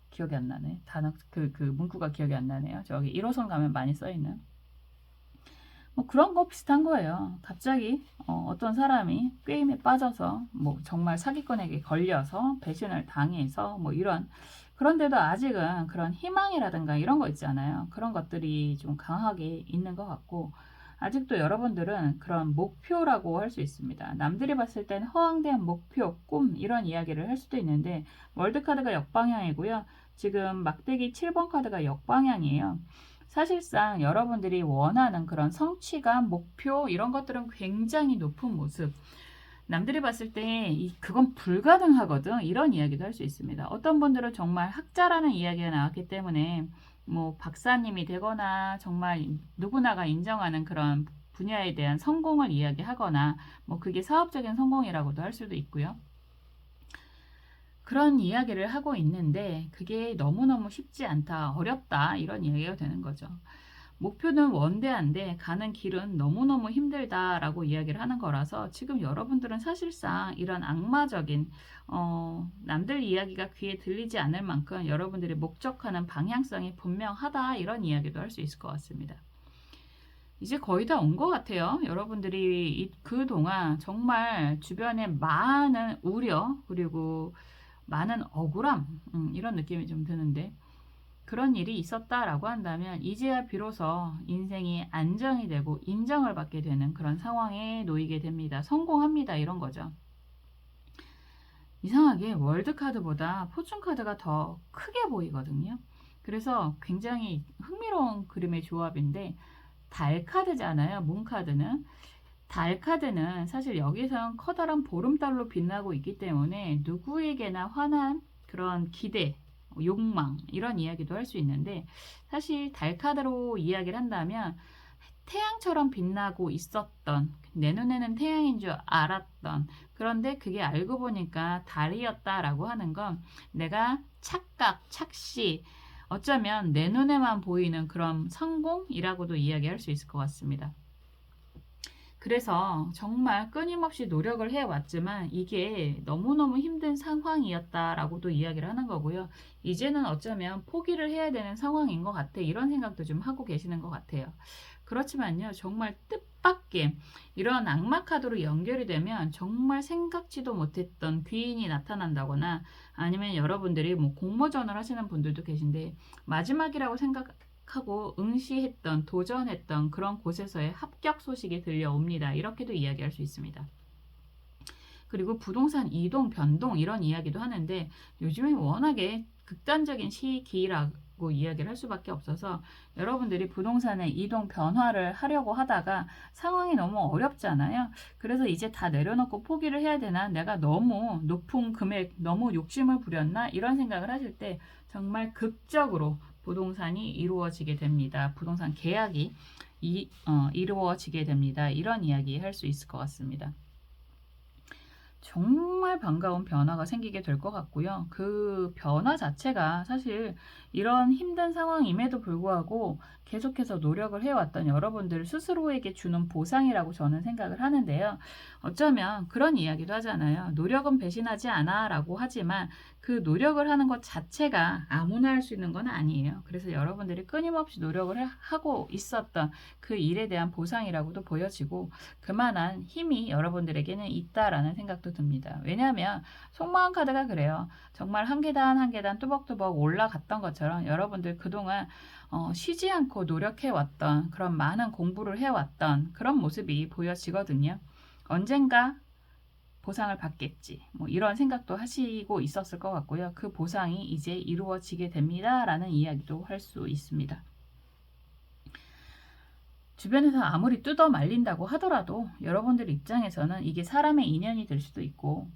기억이 안 나네. 단어 그 문구가 기억이 안 나네요. 저기 1호선 가면 많이 써 있는. 뭐 그런 거 비슷한 거예요. 갑자기 어떤 사람이 꾀임에 빠져서 뭐 정말 사기꾼에게 걸려서 배신을 당해서 뭐 이런 그런데도 아직은 그런 희망이라든가 이런 거 있잖아요. 그런 것들이 좀 강하게 있는 것 같고 아직도 여러분들은 그런 목표라고 할 수 있습니다. 남들이 봤을 땐 허황된 목표, 꿈 이런 이야기를 할 수도 있는데 월드카드가 역방향이고요. 지금 막대기 7번 카드가 역방향이에요. 사실상 여러분들이 원하는 그런 성취감, 목표 이런 것들은 굉장히 높은 모습. 남들이 봤을 때 그건 불가능하거든. 이런 이야기도 할 수 있습니다. 어떤 분들은 정말 학자라는 이야기가 나왔기 때문에 뭐 박사님이 되거나 정말 누구나가 인정하는 그런 분야에 대한 성공을 이야기하거나 뭐 그게 사업적인 성공이라고도 할 수도 있고요. 그런 이야기를 하고 있는데 그게 너무너무 쉽지 않다, 어렵다 이런 이야기가 되는 거죠. 목표는 원대한데 가는 길은 너무너무 힘들다라고 이야기를 하는 거라서 지금 여러분들은 사실상 이런 악마적인 남들 이야기가 귀에 들리지 않을 만큼 여러분들이 목적하는 방향성이 분명하다 이런 이야기도 할 수 있을 것 같습니다. 이제 거의 다 온 것 같아요. 여러분들이 그동안 정말 주변에 많은 우려 그리고 많은 억울함 이런 느낌이 좀 드는데 그런 일이 있었다라고 한다면 이제야 비로소 인생이 안정이 되고 인정을 받게 되는 그런 상황에 놓이게 됩니다. 성공합니다. 이런 거죠. 이상하게 월드카드보다 포춘카드가 더 크게 보이거든요. 그래서 굉장히 흥미로운 그림의 조합인데 달카드잖아요. 문카드는. 달카드는 사실 여기선 커다란 보름달로 빛나고 있기 때문에 누구에게나 환한 그런 기대, 욕망 이런 이야기도 할 수 있는데 사실 달카드로 이야기를 한다면 태양처럼 빛나고 있었던 내 눈에는 태양인 줄 알았던 그런데 그게 알고 보니까 달이었다라고 하는 건 내가 착각, 착시 어쩌면 내 눈에만 보이는 그런 성공이라고도 이야기할 수 있을 것 같습니다. 그래서 정말 끊임없이 노력을 해왔지만 이게 너무너무 힘든 상황이었다라고도 이야기를 하는 거고요. 이제는 어쩌면 포기를 해야 되는 상황인 것 같아. 이런 생각도 좀 하고 계시는 것 같아요. 그렇지만요, 정말 뜻밖의 이런 악마 카드로 연결이 되면 정말 생각지도 못했던 귀인이 나타난다거나 아니면 여러분들이 뭐 공모전을 하시는 분들도 계신데 마지막이라고 생각하고 응시했던 도전했던 그런 곳에서의 합격 소식이 들려옵니다. 이렇게도 이야기할 수 있습니다. 그리고 부동산 이동, 변동 이런 이야기도 하는데 요즘에 워낙에 극단적인 시기라고 이야기를 할 수밖에 없어서 여러분들이 부동산의 이동 변화를 하려고 하다가 상황이 너무 어렵잖아요. 그래서 이제 다 내려놓고 포기를 해야 되나? 내가 너무 높은 금액, 너무 욕심을 부렸나? 이런 생각을 하실 때 정말 극적으로 부동산이 이루어지게 됩니다. 부동산 계약이 이루어지게 됩니다. 이런 이야기 할 수 있을 것 같습니다. 정말 반가운 변화가 생기게 될 것 같고요. 그 변화 자체가 사실 이런 힘든 상황임에도 불구하고 계속해서 노력을 해왔던 여러분들 스스로에게 주는 보상이라고 저는 생각을 하는데요. 어쩌면 그런 이야기도 하잖아요. 노력은 배신하지 않아 라고 하지만 그 노력을 하는 것 자체가 아무나 할 수 있는 건 아니에요. 그래서 여러분들이 끊임없이 노력을 하고 있었던 그 일에 대한 보상이라고도 보여지고 그만한 힘이 여러분들에게는 있다라는 생각도 듭니다. 왜냐하면 속마음 카드가 그래요. 정말 한 계단 한 계단 뚜벅뚜벅 올라갔던 것처럼 여러분들 그동안 쉬지 않고 노력해왔던 그런 많은 공부를 해왔던 그런 모습이 보여지거든요. 언젠가 보상을 받겠지. 뭐 이런 생각도 하시고 있었을 것 같고요. 그 보상이 이제 이루어지게 됩니다. 라는 이야기도 할 수 있습니다. 주변에서 아무리 뜯어 말린다고 하더라도 여러분들 입장에서는 이게 사람의 인연이 될 수도 있고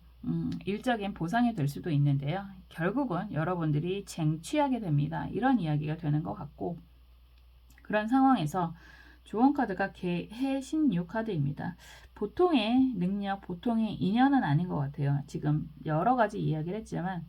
일적인 보상이 될 수도 있는데요. 결국은 여러분들이 쟁취하게 됩니다. 이런 이야기가 되는 것 같고 그런 상황에서 조언카드가 개해신유 카드입니다. 보통의 능력, 보통의 인연은 아닌 것 같아요. 지금 여러 가지 이야기를 했지만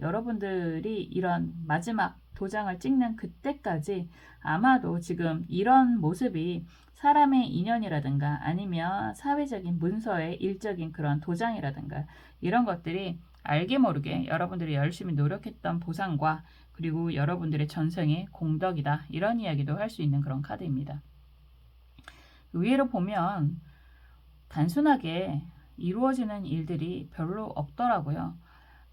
여러분들이 이런 마지막 도장을 찍는 그때까지 아마도 지금 이런 모습이 사람의 인연이라든가 아니면 사회적인 문서의 일적인 그런 도장이라든가 이런 것들이 알게 모르게 여러분들이 열심히 노력했던 보상과 그리고 여러분들의 전생의 공덕이다. 이런 이야기도 할 수 있는 그런 카드입니다. 의외로 보면 단순하게 이루어지는 일들이 별로 없더라고요.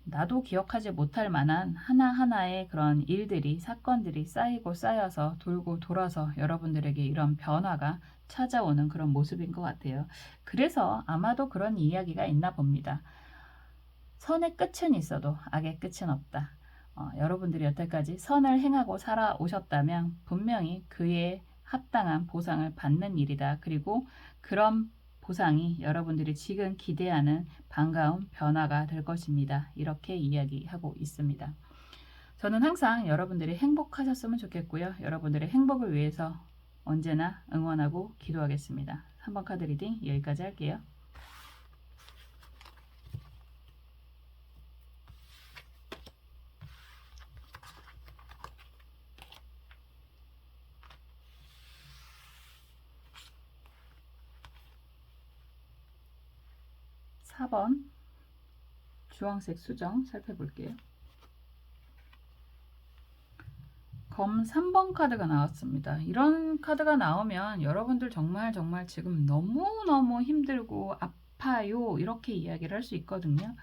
나도 기억하지 못할 만한 하나하나의 그런 일들이, 사건들이 쌓이고 쌓여서 돌고 돌아서 여러분들에게 이런 변화가 찾아오는 그런 모습인 것 같아요. 그래서 아마도 그런 이야기가 있나 봅니다. 선의 끝은 있어도 악의 끝은 없다. 여러분들이 여태까지 선을 행하고 살아오셨다면 분명히 그에 합당한 보상을 받는 일이다. 그리고 그런 보상이 여러분들이 지금 기대하는 반가운 변화가 될 것입니다. 이렇게 이야기하고 있습니다. 저는 항상 여러분들이 행복하셨으면 좋겠고요. 여러분들의 행복을 위해서 언제나 응원하고 기도하겠습니다. 3번 카드 리딩 여기까지 할게요. 사 번 주황색 수정 살펴볼게요. 검 3번 카드가 나왔습니다. 이런 카드가 나오면 여러분들 정말 지금 너무너무 힘들고 아파요 이렇게 이야기를 할 수 있거든요.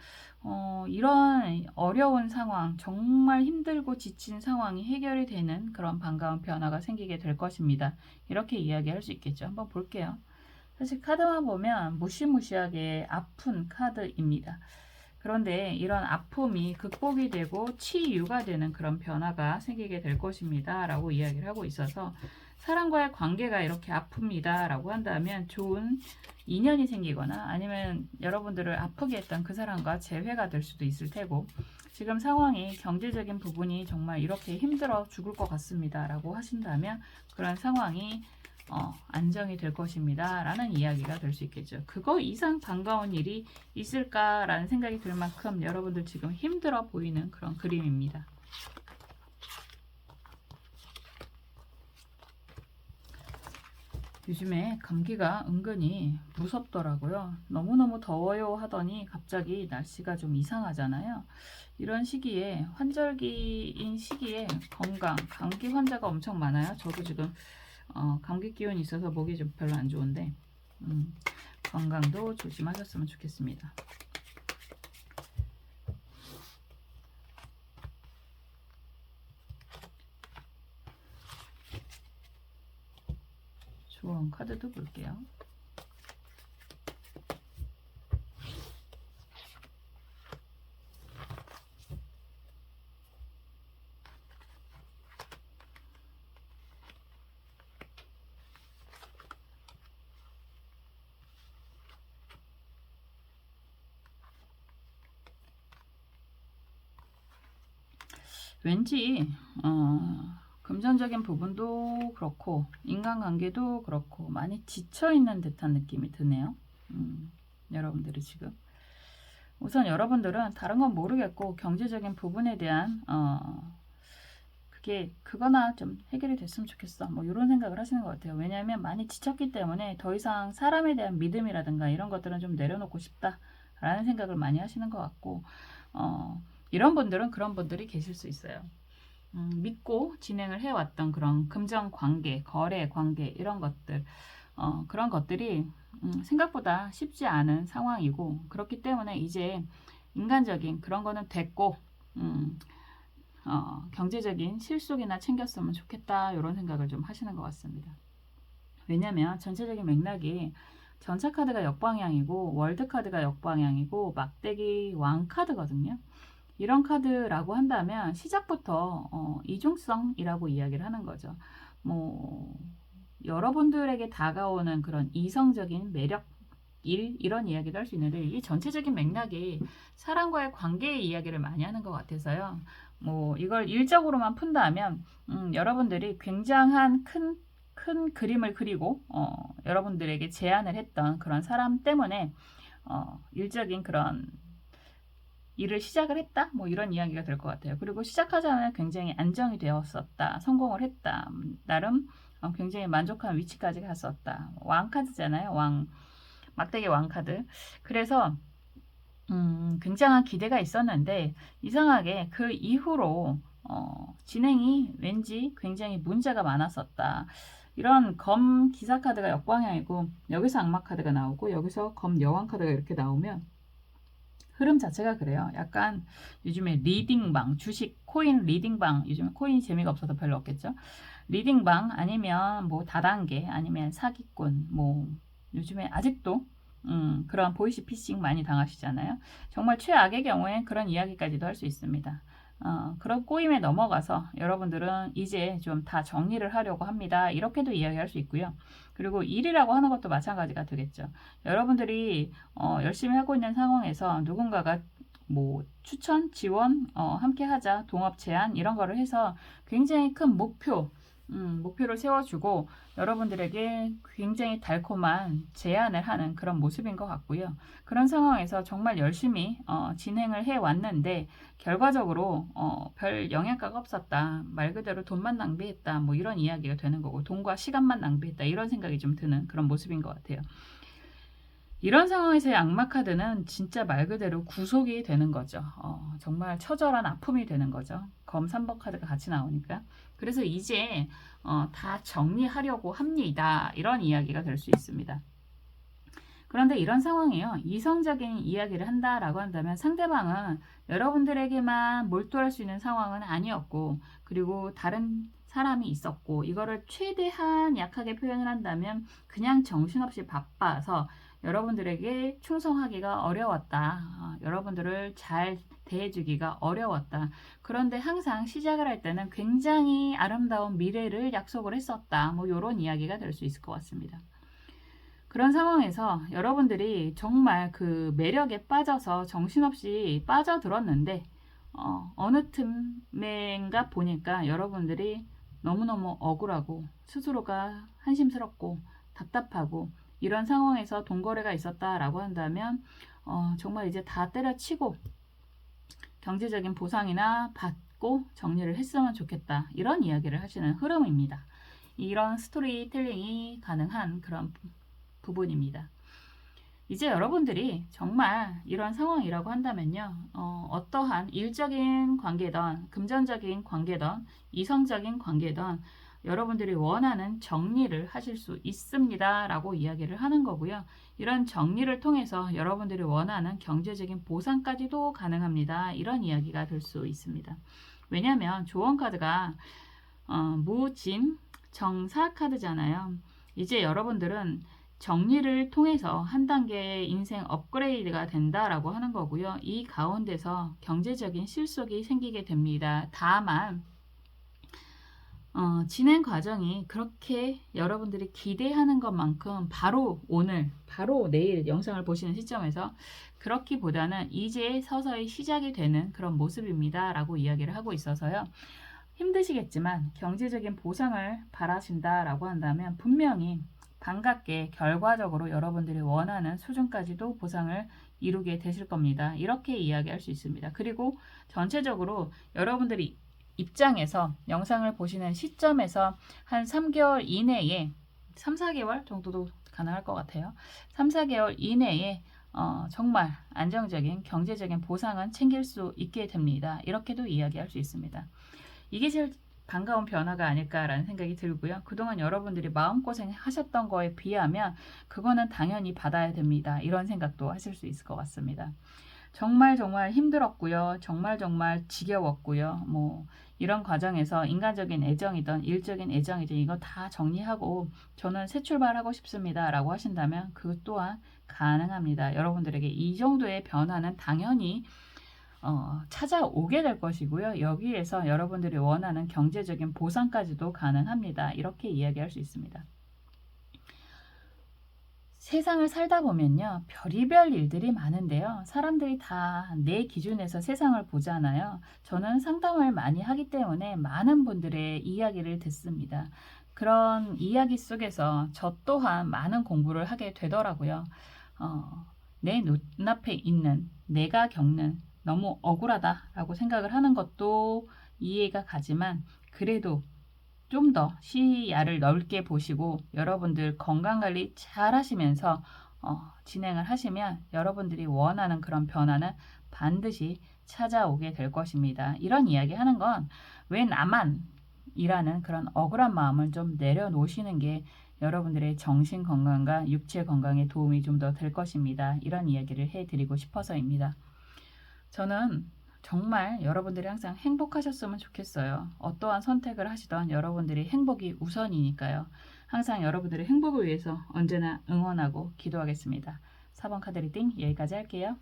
이런 어려운 상황, 정말 힘들고 지친 상황이 해결이 되는 그런 반가운 변화가 생기게 될 것입니다. 이렇게 이야기할 수 있겠죠. 한번 볼게요. 사실 카드만 보면 무시무시하게 아픈 카드입니다. 그런데 이런 아픔이 극복이 되고 치유가 되는 그런 변화가 생기게 될 것입니다. 라고 이야기를 하고 있어서 사람과의 관계가 이렇게 아픕니다. 라고 한다면 좋은 인연이 생기거나 아니면 여러분들을 아프게 했던 그 사람과 재회가 될 수도 있을 테고 지금 상황이 경제적인 부분이 정말 이렇게 힘들어 죽을 것 같습니다. 라고 하신다면 그런 상황이 안정이 될 것입니다. 라는 이야기가 될 수 있겠죠. 그거 이상 반가운 일이 있을까라는 생각이 들 만큼 여러분들 지금 힘들어 보이는 그런 그림입니다. 요즘에 감기가 은근히 무섭더라고요. 너무너무 더워요 하더니 갑자기 날씨가 좀 이상하잖아요. 이런 시기에 환절기인 시기에 건강, 감기 환자가 엄청 많아요. 저도 지금 감기 기운이 있어서 목이 좀 별로 안 좋은데 건강도 조심하셨으면 좋겠습니다. 좋은 카드도 볼게요. 왠지 금전적인 부분도 그렇고 인간관계도 그렇고 많이 지쳐있는 듯한 느낌이 드네요. 여러분들이 지금 우선 여러분들은 다른 건 모르겠고 경제적인 부분에 대한 그거나 좀 해결이 됐으면 좋겠어 뭐 이런 생각을 하시는 것 같아요. 왜냐하면 많이 지쳤기 때문에 더 이상 사람에 대한 믿음이라든가 이런 것들은 좀 내려놓고 싶다 라는 생각을 많이 하시는 것 같고 이런 분들은 그런 분들이 계실 수 있어요. 믿고 진행을 해왔던 그런 금전 관계, 거래 관계 이런 것들 그런 것들이 생각보다 쉽지 않은 상황이고 그렇기 때문에 이제 인간적인 그런 거는 됐고 경제적인 실속이나 챙겼으면 좋겠다 이런 생각을 좀 하시는 것 같습니다. 왜냐면 전체적인 맥락이 전차카드가 역방향이고 월드카드가 역방향이고 막대기 왕카드거든요. 이런 카드라고 한다면 시작부터 이중성이라고 이야기를 하는 거죠. 뭐 여러분들에게 다가오는 그런 이성적인 매력 이런 이야기도 할 수 있는데 이 전체적인 맥락이 사람과의 관계의 이야기를 많이 하는 것 같아서요. 뭐 이걸 일적으로만 푼다면 여러분들이 굉장한 큰 그림을 그리고 여러분들에게 제안을 했던 그런 사람 때문에 일적인 그런 일을 시작을 했다 뭐 이런 이야기가 될 것 같아요. 그리고 시작하자마자 굉장히 안정이 되었었다, 성공을 했다, 나름 굉장히 만족한 위치까지 갔었다. 왕카드잖아요. 막대기 왕카드. 그래서 굉장한 기대가 있었는데 이상하게 그 이후로 진행이 왠지 굉장히 문제가 많았었다. 이런 검 기사 카드가 역방향이고 여기서 악마 카드가 나오고 여기서 검 여왕 카드가 이렇게 나오면 흐름 자체가 그래요. 약간 요즘에 리딩방, 주식, 코인 리딩방, 요즘에 코인 재미가 없어서 별로 없겠죠. 리딩방 아니면 뭐 다단계 아니면 사기꾼 뭐 요즘에 아직도 그런 보이시피싱 많이 당하시잖아요. 정말 최악의 경우에 그런 이야기까지도 할 수 있습니다. 그런 꼬임에 넘어가서 여러분들은 이제 좀 다 정리를 하려고 합니다. 이렇게도 이야기할 수 있고요. 그리고 일이라고 하는 것도 마찬가지가 되겠죠. 여러분들이 열심히 하고 있는 상황에서 누군가가 뭐 추천, 지원, 함께 하자, 동업 제안 이런 거를 해서 굉장히 큰 목표를 세워주고 여러분들에게 굉장히 달콤한 제안을 하는 그런 모습인 것 같고요. 그런 상황에서 정말 열심히 진행을 해왔는데 결과적으로 별 영향가가 없었다. 말 그대로 돈만 낭비했다. 뭐 이런 이야기가 되는 거고 돈과 시간만 낭비했다. 이런 생각이 좀 드는 그런 모습인 것 같아요. 이런 상황에서의 악마 카드는 진짜 말 그대로 구속이 되는 거죠. 정말 처절한 아픔이 되는 거죠. 검 3번 카드가 같이 나오니까. 그래서 이제 다 정리하려고 합니다. 이런 이야기가 될 수 있습니다. 그런데 이런 상황이요. 이성적인 이야기를 한다라고 한다면 상대방은 여러분들에게만 몰두할 수 있는 상황은 아니었고, 그리고 다른 사람이 있었고, 이거를 최대한 약하게 표현을 한다면 그냥 정신없이 바빠서 여러분들에게 충성하기가 어려웠다. 여러분들을 잘 대해주기가 어려웠다. 그런데 항상 시작을 할 때는 굉장히 아름다운 미래를 약속을 했었다. 뭐 이런 이야기가 될 수 있을 것 같습니다. 그런 상황에서 여러분들이 정말 그 매력에 빠져서 정신없이 빠져들었는데 어느 틈엔가 보니까 여러분들이 너무너무 억울하고 스스로가 한심스럽고 답답하고 이런 상황에서 돈거래가 있었다라고 한다면 정말 이제 다 때려치고 경제적인 보상이나 받고 정리를 했으면 좋겠다. 이런 이야기를 하시는 흐름입니다. 이런 스토리텔링이 가능한 그런 부분입니다. 이제 여러분들이 정말 이런 상황이라고 한다면요. 어떠한 일적인 관계든 금전적인 관계든 이성적인 관계든 여러분들이 원하는 정리를 하실 수 있습니다 라고 이야기를 하는 거고요. 이런 정리를 통해서 여러분들이 원하는 경제적인 보상까지도 가능합니다. 이런 이야기가 될 수 있습니다. 왜냐하면 조언 카드가 무진 정사 카드잖아요. 이제 여러분들은 정리를 통해서 한 단계 인생 업그레이드가 된다라고 하는 거고요. 이 가운데서 경제적인 실속이 생기게 됩니다. 다만 진행 과정이 그렇게 여러분들이 기대하는 것만큼 바로 오늘, 바로 내일 영상을 보시는 시점에서 그렇기보다는 이제 서서히 시작이 되는 그런 모습입니다. 라고 이야기를 하고 있어서요. 힘드시겠지만 경제적인 보상을 바라신다라고 한다면 분명히 반갑게 결과적으로 여러분들이 원하는 수준까지도 보상을 이루게 되실 겁니다. 이렇게 이야기할 수 있습니다. 그리고 전체적으로 여러분들이 입장에서 영상을 보시는 시점에서 한 3개월 이내에 3, 4개월 정도도 가능할 것 같아요. 3, 4개월 이내에 정말 안정적인 경제적인 보상은 챙길 수 있게 됩니다. 이렇게도 이야기할 수 있습니다. 이게 제일 반가운 변화가 아닐까라는 생각이 들고요. 그동안 여러분들이 마음고생 하셨던 거에 비하면 그거는 당연히 받아야 됩니다. 이런 생각도 하실 수 있을 것 같습니다. 정말 힘들었고요. 정말 지겨웠고요. 뭐 이런 과정에서 인간적인 애정이든 일적인 애정이든 이거 다 정리하고 저는 새 출발하고 싶습니다. 라고 하신다면 그 또한 가능합니다. 여러분들에게 이 정도의 변화는 당연히 찾아오게 될 것이고요. 여기에서 여러분들이 원하는 경제적인 보상까지도 가능합니다. 이렇게 이야기할 수 있습니다. 세상을 살다 보면요. 별의별 일들이 많은데요. 사람들이 다 내 기준에서 세상을 보잖아요. 저는 상담을 많이 하기 때문에 많은 분들의 이야기를 듣습니다. 그런 이야기 속에서 저 또한 많은 공부를 하게 되더라고요. 내 눈앞에 있는 내가 겪는 너무 억울하다라고 생각을 하는 것도 이해가 가지만 그래도 좀 더 시야를 넓게 보시고 여러분들 건강관리 잘 하시면서 진행을 하시면 여러분들이 원하는 그런 변화는 반드시 찾아오게 될 것입니다. 이런 이야기 하는 건 왜 나만 이라는 그런 억울한 마음을 좀 내려놓으시는 게 여러분들의 정신 건강과 육체 건강에 도움이 좀 더 될 것입니다. 이런 이야기를 해드리고 싶어서입니다. 저는 정말 여러분들이 항상 행복하셨으면 좋겠어요. 어떠한 선택을 하시던 여러분들이 행복이 우선이니까요. 항상 여러분들의 행복을 위해서 언제나 응원하고 기도하겠습니다. 4번 카드 리딩 여기까지 할게요.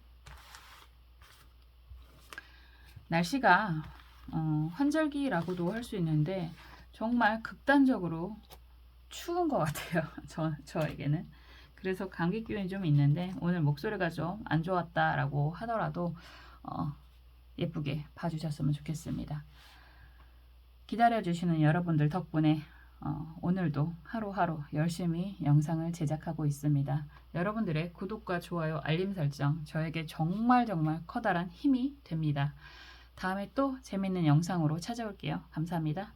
날씨가 환절기라고도 할 수 있는데 정말 극단적으로 추운 것 같아요. 저에게는. 그래서 감기 기운이 좀 있는데 오늘 목소리가 좀 안 좋았다라고 하더라도 예쁘게 봐주셨으면 좋겠습니다. 기다려주시는 여러분들 덕분에 오늘도 하루하루 열심히 영상을 제작하고 있습니다. 여러분들의 구독과 좋아요, 알림 설정 저에게 정말 커다란 힘이 됩니다. 다음에 또 재밌는 영상으로 찾아올게요. 감사합니다.